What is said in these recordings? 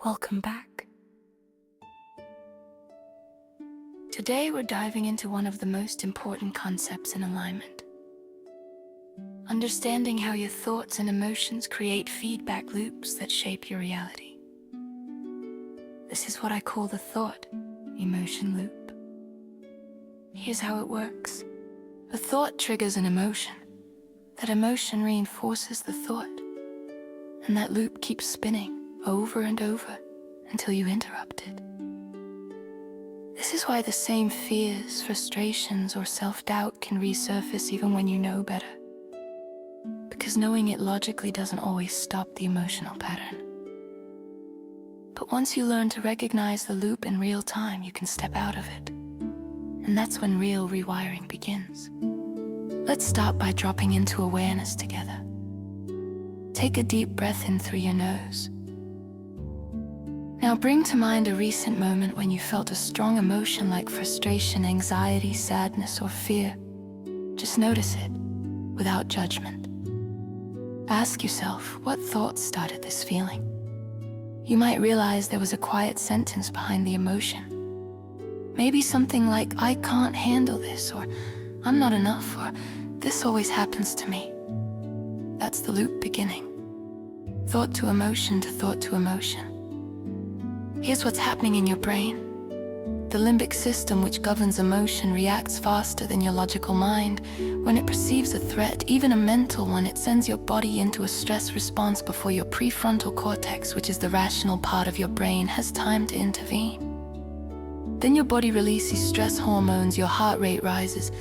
Welcome back. Today we're diving into one of the most important concepts in alignment. Understanding how your thoughts and emotions create feedback loops that shape your reality. This is what I call the thought-emotion loop. Here's how it works. A thought triggers an emotion. That emotion reinforces the thought. And that loop keeps spinning over and over until you interrupt it. This is why the same fears, frustrations, or self-doubt can resurface even when you know better. Because knowing it logically doesn't always stop the emotional pattern. But once you learn to recognize the loop in real time, you can step out of it. And that's when real rewiring begins. Let's start by dropping into awareness together. Take a deep breath in through your nose. Now bring to mind a recent moment when you felt a strong emotion like frustration, anxiety, sadness, or fear. Just notice it, without judgment. Ask yourself, what thoughts started this feeling? You might realize there was a quiet sentence behind the emotion. Maybe something like, I can't handle this, or I'm not enough, or this always happens to me. That's the loop beginning. Thought to emotion to thought to emotion. Here's what's happening in your brain. The limbic system, which governs emotion, reacts faster than your logical mind. When it perceives a threat, even a mental one, it sends your body into a stress response before your prefrontal cortex, which is the rational part of your brain, has time to intervene. Then your body releases stress hormones, your heart rate rises,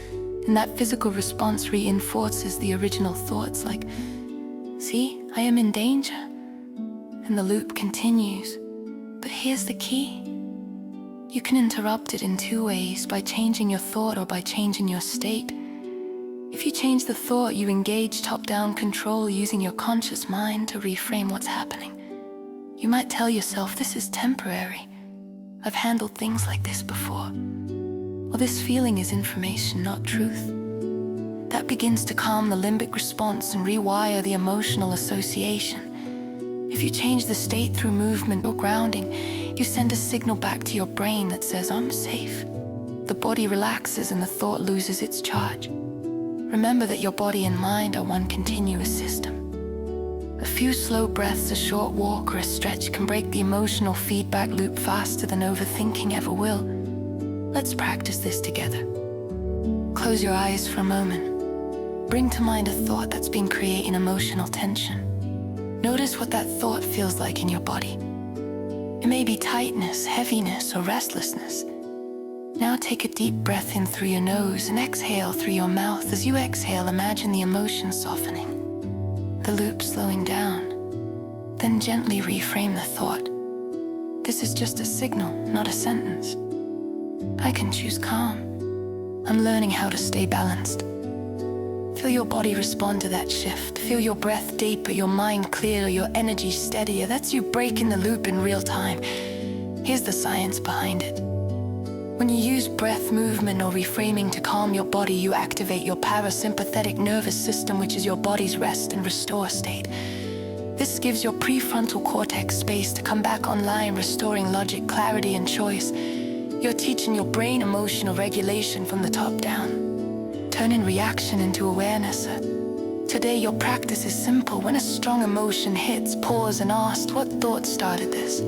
and that physical response reinforces the original thoughts like, see, I am in danger. And the loop continues. But here's the key. You can interrupt it in two ways, by changing your thought or by changing your state. If you change the thought, you engage top-down control using your conscious mind to reframe what's happening. You might tell yourself, this is temporary. I've handled things like this before. Or this feeling is information, not truth. That begins to calm the limbic response and rewire the emotional association. If you change the state through movement or grounding, you send a signal back to your brain that says, I'm safe. The body relaxes and the thought loses its charge. Remember that your body and mind are one continuous system. A few slow breaths, a short walk, or a stretch can break the emotional feedback loop faster than overthinking ever will. Let's practice this together. Close your eyes for a moment. Bring to mind a thought that's been creating emotional tension. Notice what that thought feels like in your body. It may be tightness, heaviness, or restlessness. Now take a deep breath in through your nose and exhale through your mouth. As you exhale, imagine the emotion softening, the loop slowing down. Then gently reframe the thought. This is just a signal, not a sentence. I can choose calm. I'm learning how to stay balanced. Feel your body respond to that shift. Feel your breath deeper, your mind clearer, your energy steadier. That's you breaking the loop in real time. Here's the science behind it. When you use breath, movement, or reframing to calm your body, you activate your parasympathetic nervous system, which is your body's rest and restore state. This gives your prefrontal cortex space to come back online, restoring logic, clarity, and choice. You're teaching your brain emotional regulation from the top down. Turning reaction into awareness. Today your practice is simple. When a strong emotion hits, pause and ask, what thought started this?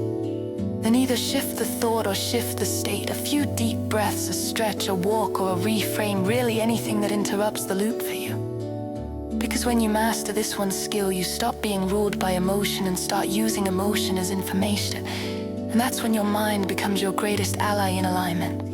Then either shift the thought or shift the state. A few deep breaths, a stretch, a walk, or a reframe, really anything that interrupts the loop for you. Because when you master this one skill, you stop being ruled by emotion and start using emotion as information. And that's when your mind becomes your greatest ally in alignment.